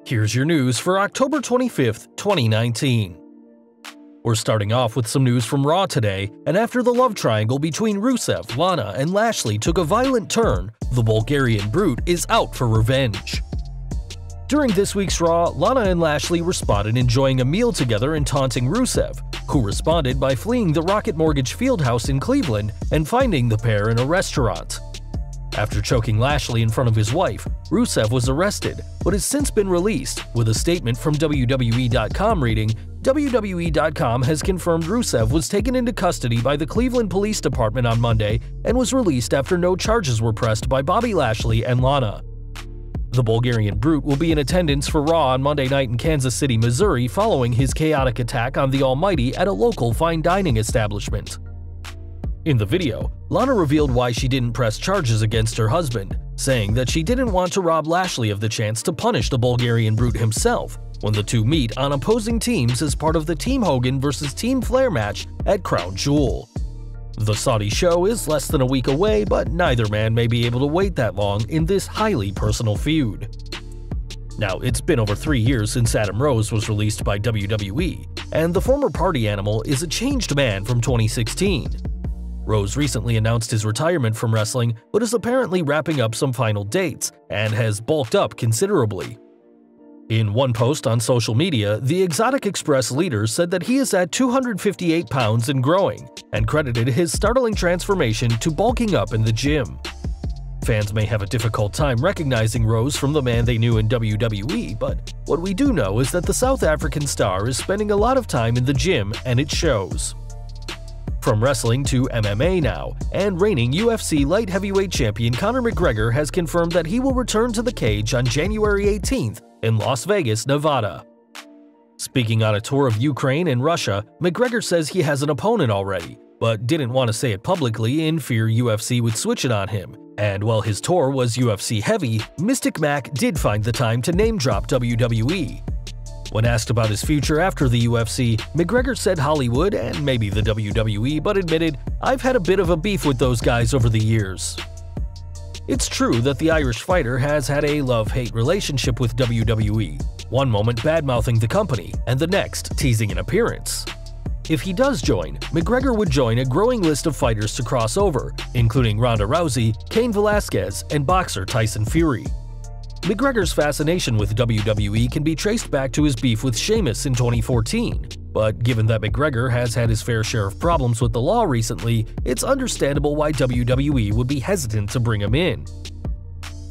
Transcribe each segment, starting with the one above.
Here's your news for October 25th, 2019. We're starting off with some news from Raw today, and after the love triangle between Rusev, Lana, and Lashley took a violent turn, the Bulgarian Brute is out for revenge. During this week's Raw, Lana and Lashley were spotted enjoying a meal together and taunting Rusev, who responded by fleeing the Rocket Mortgage Fieldhouse in Cleveland and finding the pair in a restaurant. After choking Lashley in front of his wife, Rusev was arrested, but has since been released, with a statement from WWE.com reading, WWE.com has confirmed Rusev was taken into custody by the Cleveland Police Department on Monday and was released after no charges were pressed by Bobby Lashley and Lana. The Bulgarian Brute will be in attendance for Raw on Monday night in Kansas City, Missouri following his chaotic attack on the Almighty at a local fine dining establishment. In the video, Lana revealed why she didn't press charges against her husband, saying that she didn't want to rob Lashley of the chance to punish the Bulgarian Brute himself when the two meet on opposing teams as part of the Team Hogan vs. Team Flair match at Crown Jewel. The Saudi show is less than a week away, but neither man may be able to wait that long in this highly personal feud. Now, it's been over 3 years since Adam Rose was released by WWE, and the former party animal is a changed man from 2016. Rose recently announced his retirement from wrestling, but is apparently wrapping up some final dates and has bulked up considerably. In one post on social media, the Exotic Express leader said that he is at 258 pounds and growing, and credited his startling transformation to bulking up in the gym. Fans may have a difficult time recognizing Rose from the man they knew in WWE, but what we do know is that the South African star is spending a lot of time in the gym, and it shows. From wrestling to MMA now, and reigning UFC light heavyweight champion Conor McGregor has confirmed that he will return to the cage on January 18th in Las Vegas, Nevada. Speaking on a tour of Ukraine and Russia, McGregor says he has an opponent already, but didn't want to say it publicly in fear UFC would switch it on him. And while his tour was UFC heavy, Mystic Mac did find the time to name-drop WWE. When asked about his future after the UFC, McGregor said Hollywood and maybe the WWE, but admitted, "I've had a bit of a beef with those guys over the years." It's true that the Irish fighter has had a love-hate relationship with WWE, one moment bad-mouthing the company and the next teasing an appearance. If he does join, McGregor would join a growing list of fighters to cross over, including Ronda Rousey, Cain Velasquez, and boxer Tyson Fury. McGregor's fascination with WWE can be traced back to his beef with Sheamus in 2014, but given that McGregor has had his fair share of problems with the law recently, it's understandable why WWE would be hesitant to bring him in.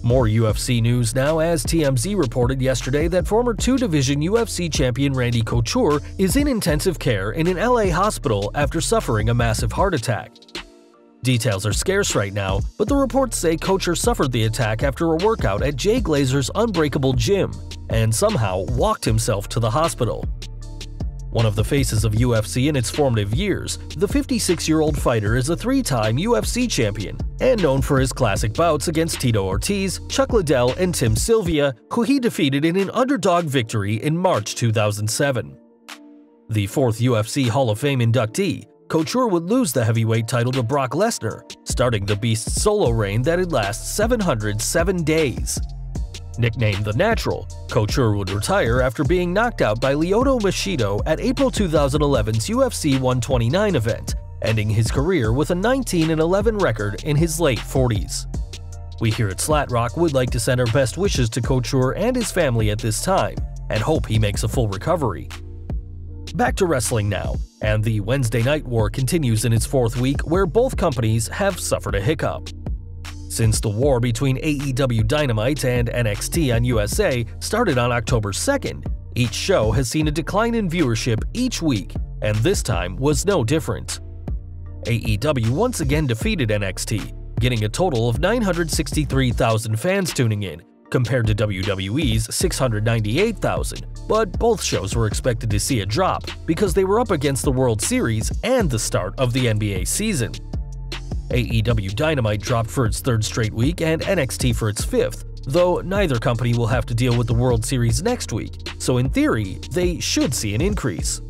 More UFC news now, as TMZ reported yesterday that former two-division UFC champion Randy Couture is in intensive care in an LA hospital after suffering a massive heart attack. Details are scarce right now, but the reports say Couture suffered the attack after a workout at Jay Glazer's Unbreakable Gym and somehow walked himself to the hospital. One of the faces of UFC in its formative years, the 56-year-old fighter is a three-time UFC champion and known for his classic bouts against Tito Ortiz, Chuck Liddell, and Tim Sylvia, who he defeated in an underdog victory in March 2007. The fourth UFC Hall of Fame inductee, Couture would lose the heavyweight title to Brock Lesnar, starting the Beast's solo reign that'd last 707 days. Nicknamed The Natural, Couture would retire after being knocked out by Lyoto Machida at April 2011's UFC 129 event, ending his career with a 19-11 record in his late 40s. We here at SlatRock would like to send our best wishes to Couture and his family at this time, and hope he makes a full recovery. Back to wrestling now, and the Wednesday Night War continues in its fourth week where both companies have suffered a hiccup. Since the war between AEW Dynamite and NXT on USA started on October 2nd, each show has seen a decline in viewership each week, and this time was no different. AEW once again defeated NXT, getting a total of 963,000 fans tuning in, compared to WWE's 698,000, but both shows were expected to see a drop because they were up against the World Series and the start of the NBA season. AEW Dynamite dropped for its third straight week and NXT for its fifth, though neither company will have to deal with the World Series next week, so in theory, they should see an increase.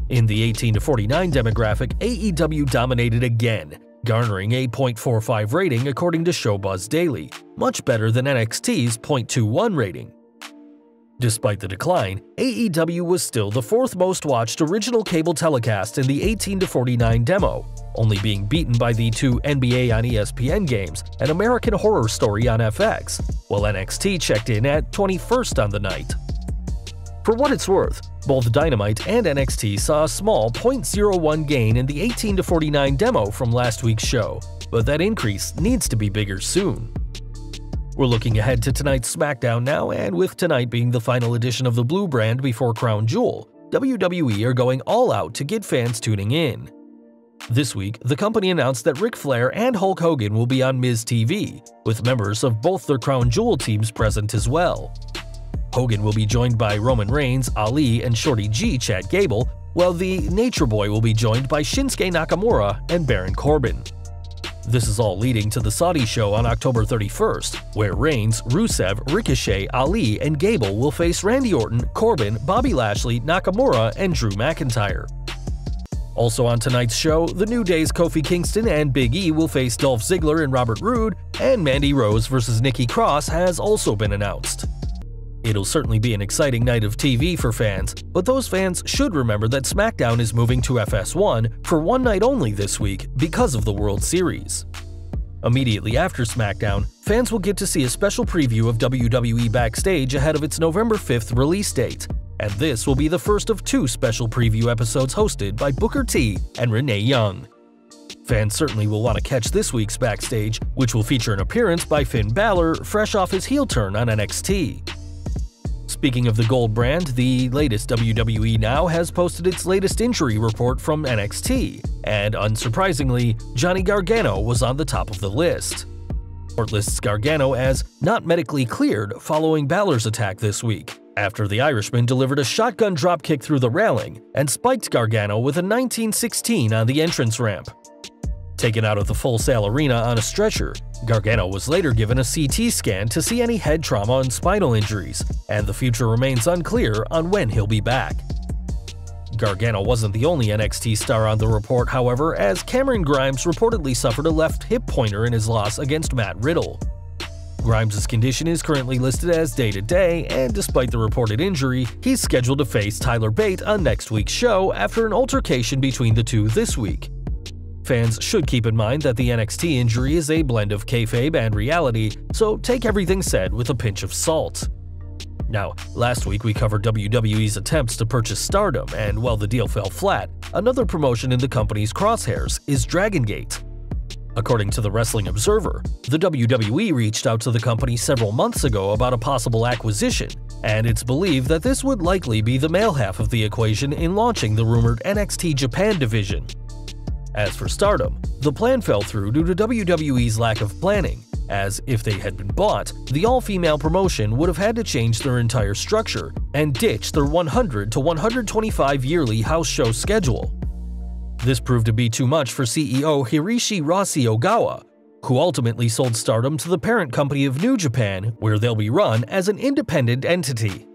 In the 18 to 49 demographic, AEW dominated again, garnering a .45 rating according to Showbuzz Daily, much better than NXT's .21 rating. Despite the decline, AEW was still the fourth most watched original cable telecast in the 18 to 49 demo, only being beaten by the two NBA on ESPN games and American Horror Story on FX, while NXT checked in at 21st on the night. For what it's worth, both Dynamite and NXT saw a small .01 gain in the 18 to 49 demo from last week's show, but that increase needs to be bigger soon. We're looking ahead to tonight's SmackDown now, and with tonight being the final edition of the Blue brand before Crown Jewel, WWE are going all out to get fans tuning in. This week, the company announced that Ric Flair and Hulk Hogan will be on Miz TV, with members of both their Crown Jewel teams present as well. Hogan will be joined by Roman Reigns, Ali, and Shorty G Chad Gable, while the Nature Boy will be joined by Shinsuke Nakamura and Baron Corbin. This is all leading to the Saudi show on October 31st, where Reigns, Rusev, Ricochet, Ali, and Gable will face Randy Orton, Corbin, Bobby Lashley, Nakamura, and Drew McIntyre. Also on tonight's show, The New Day's Kofi Kingston and Big E will face Dolph Ziggler and Robert Roode, and Mandy Rose vs. Nikki Cross has also been announced. It'll certainly be an exciting night of TV for fans, but those fans should remember that SmackDown is moving to FS1 for one night only this week because of the World Series. Immediately after SmackDown, fans will get to see a special preview of WWE Backstage ahead of its November 5th release date, and this will be the first of two special preview episodes hosted by Booker T and Renee Young. Fans certainly will want to catch this week's Backstage, which will feature an appearance by Finn Balor fresh off his heel turn on NXT. Speaking of the Gold brand, the latest WWE Now has posted its latest injury report from NXT, and unsurprisingly, Johnny Gargano was on the top of the list. The report lists Gargano as not medically cleared following Balor's attack this week, after the Irishman delivered a shotgun dropkick through the railing and spiked Gargano with a 1916 on the entrance ramp. Taken out of the Full Sail Arena on a stretcher, Gargano was later given a CT scan to see any head trauma and spinal injuries, and the future remains unclear on when he'll be back. Gargano wasn't the only NXT star on the report, however, as Cameron Grimes reportedly suffered a left hip pointer in his loss against Matt Riddle. Grimes' condition is currently listed as day-to-day, and despite the reported injury, he's scheduled to face Tyler Bate on next week's show after an altercation between the two this week. Fans should keep in mind that the NXT injury is a blend of kayfabe and reality, so take everything said with a pinch of salt. Now, last week we covered WWE's attempts to purchase Stardom, and while the deal fell flat, another promotion in the company's crosshairs is Dragon Gate. According to the Wrestling Observer, the WWE reached out to the company several months ago about a possible acquisition, and it's believed that this would likely be the male half of the equation in launching the rumored NXT Japan division. As for Stardom, the plan fell through due to WWE's lack of planning, as if they had been bought, the all-female promotion would have had to change their entire structure and ditch their 100 to 125 yearly house show schedule. This proved to be too much for CEO Hiroshi Rossi Ogawa, who ultimately sold Stardom to the parent company of New Japan, where they'll be run as an independent entity.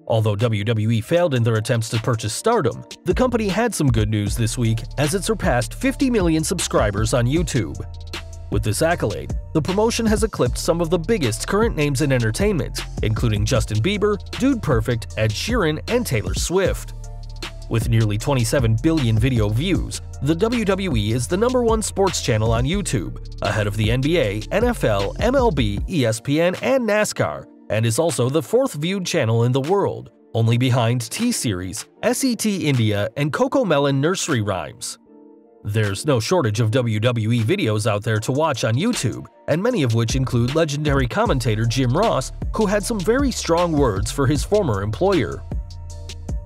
Although WWE failed in their attempts to purchase Stardom, the company had some good news this week as it surpassed 50 million subscribers on YouTube. With this accolade, the promotion has eclipsed some of the biggest current names in entertainment, including Justin Bieber, Dude Perfect, Ed Sheeran, and Taylor Swift. With nearly 27 billion video views, the WWE is the #1 sports channel on YouTube, ahead of the NBA, NFL, MLB, ESPN, and NASCAR, and is also the 4th viewed channel in the world, only behind T-Series, SET India, and CoComelon Nursery Rhymes. There's no shortage of WWE videos out there to watch on YouTube, and many of which include legendary commentator Jim Ross, who had some very strong words for his former employer.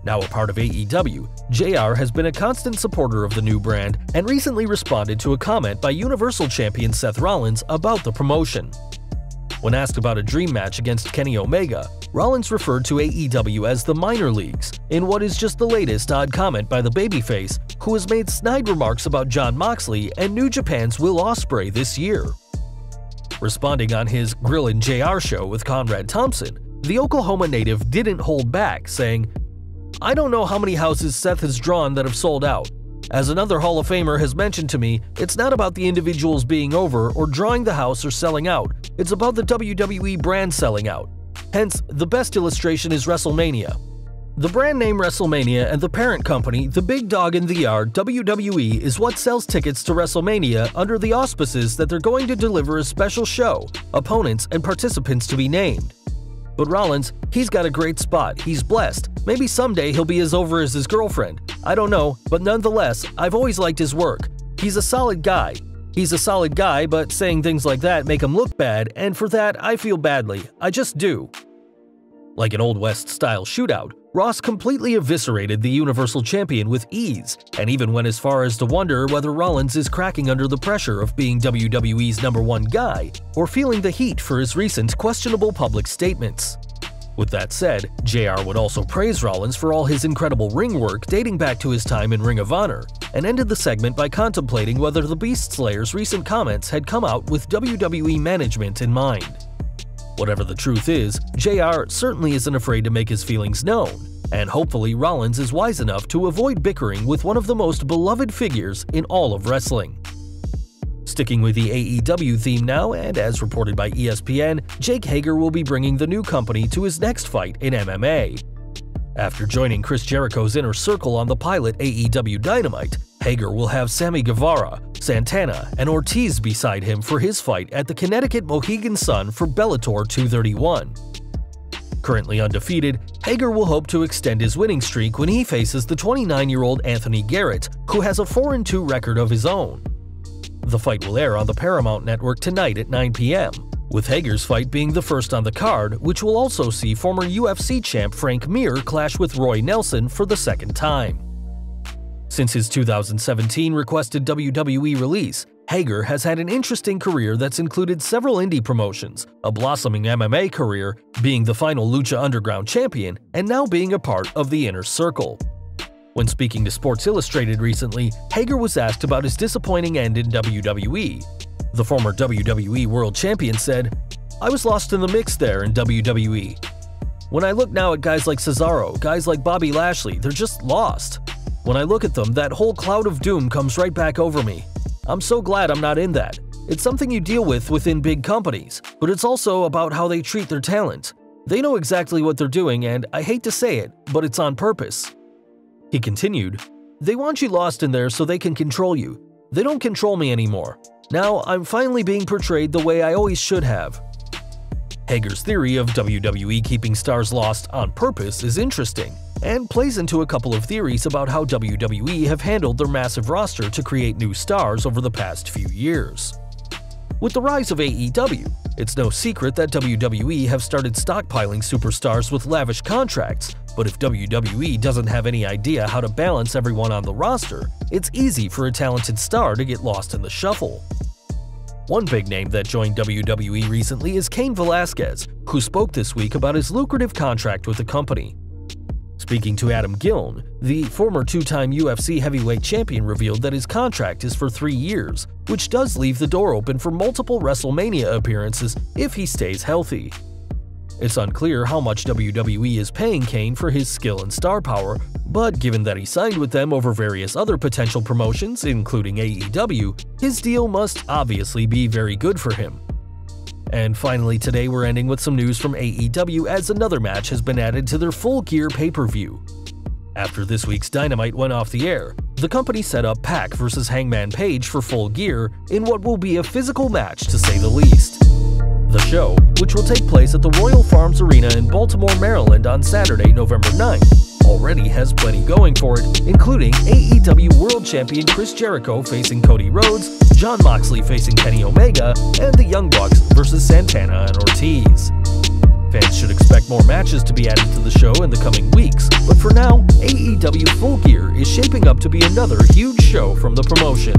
Now a part of AEW, JR has been a constant supporter of the new brand and recently responded to a comment by Universal Champion Seth Rollins about the promotion. When asked about a dream match against Kenny Omega, Rollins referred to AEW as the minor leagues, in what is just the latest odd comment by the babyface, who has made snide remarks about Jon Moxley and New Japan's Will Ospreay this year. Responding on his Grillin' JR show with Conrad Thompson, the Oklahoma native didn't hold back, saying, "I don't know how many houses Seth has drawn that have sold out. As another Hall of Famer has mentioned to me, it's not about the individuals being over or drawing the house or selling out, it's about the WWE brand selling out. Hence, the best illustration is WrestleMania. The brand name WrestleMania and the parent company, the big dog in the yard, WWE, is what sells tickets to WrestleMania under the auspices that they're going to deliver a special show, opponents and participants to be named. But Rollins, he's got a great spot, he's blessed, maybe someday he'll be as over as his girlfriend. I don't know, but nonetheless, I've always liked his work. He's a solid guy. He's a solid guy, but saying things like that make him look bad, and for that, I feel badly. I just do. Like an Old West-style shootout, Ross completely eviscerated the Universal Champion with ease, and even went as far as to wonder whether Rollins is cracking under the pressure of being WWE's #1 guy, or feeling the heat for his recent questionable public statements. With that said, JR would also praise Rollins for all his incredible ring work dating back to his time in Ring of Honor, and ended the segment by contemplating whether the Beast Slayer's recent comments had come out with WWE management in mind. Whatever the truth is, JR certainly isn't afraid to make his feelings known, and hopefully Rollins is wise enough to avoid bickering with one of the most beloved figures in all of wrestling. Sticking with the AEW theme now, and as reported by ESPN, Jake Hager will be bringing the new company to his next fight in MMA. After joining Chris Jericho's inner circle on the pilot AEW Dynamite, Hager will have Sammy Guevara, Santana, and Ortiz beside him for his fight at the Connecticut Mohegan Sun for Bellator 231. Currently undefeated, Hager will hope to extend his winning streak when he faces the 29-year-old Anthony Garrett, who has a 4-2 record of his own. The fight will air on the Paramount Network tonight at 9 p.m., with Hager's fight being the first on the card, which will also see former UFC champ Frank Mir clash with Roy Nelson for the second time. Since his 2017 requested WWE release, Hager has had an interesting career that's included several indie promotions, a blossoming MMA career, being the final Lucha Underground champion, and now being a part of the Inner Circle. When speaking to Sports Illustrated recently, Hager was asked about his disappointing end in WWE. The former WWE World Champion said, "I was lost in the mix there in WWE. When I look now at guys like Cesaro, guys like Bobby Lashley, they're just lost. When I look at them, that whole cloud of doom comes right back over me. I'm so glad I'm not in that. It's something you deal with within big companies, but it's also about how they treat their talent. They know exactly what they're doing, and I hate to say it, but it's on purpose." He continued, "They want you lost in there so they can control you. They don't control me anymore. Now I'm finally being portrayed the way I always should have." Hager's theory of WWE keeping stars lost on purpose is interesting, and plays into a couple of theories about how WWE have handled their massive roster to create new stars over the past few years. With the rise of AEW, it's no secret that WWE have started stockpiling superstars with lavish contracts, but if WWE doesn't have any idea how to balance everyone on the roster, it's easy for a talented star to get lost in the shuffle. One big name that joined WWE recently is Cain Velasquez, who spoke this week about his lucrative contract with the company. Speaking to Adam Giln, the former two-time UFC heavyweight champion revealed that his contract is for 3 years, which does leave the door open for multiple WrestleMania appearances if he stays healthy. It's unclear how much WWE is paying Cain for his skill and star power, but given that he signed with them over various other potential promotions, including AEW, his deal must obviously be very good for him. And finally today we're ending with some news from AEW as another match has been added to their Full Gear pay-per-view. After this week's Dynamite went off the air, the company set up Pac vs Hangman Page for Full Gear in what will be a physical match to say the least. The show, which will take place at the Royal Farms Arena in Baltimore, Maryland on Saturday, November 9th, already has plenty going for it, including AEW World Champion Chris Jericho facing Cody Rhodes, Jon Moxley facing Kenny Omega, and the Young Bucks versus Santana and Ortiz. Fans should expect more matches to be added to the show in the coming weeks, but for now, AEW Full Gear is shaping up to be another huge show from the promotion.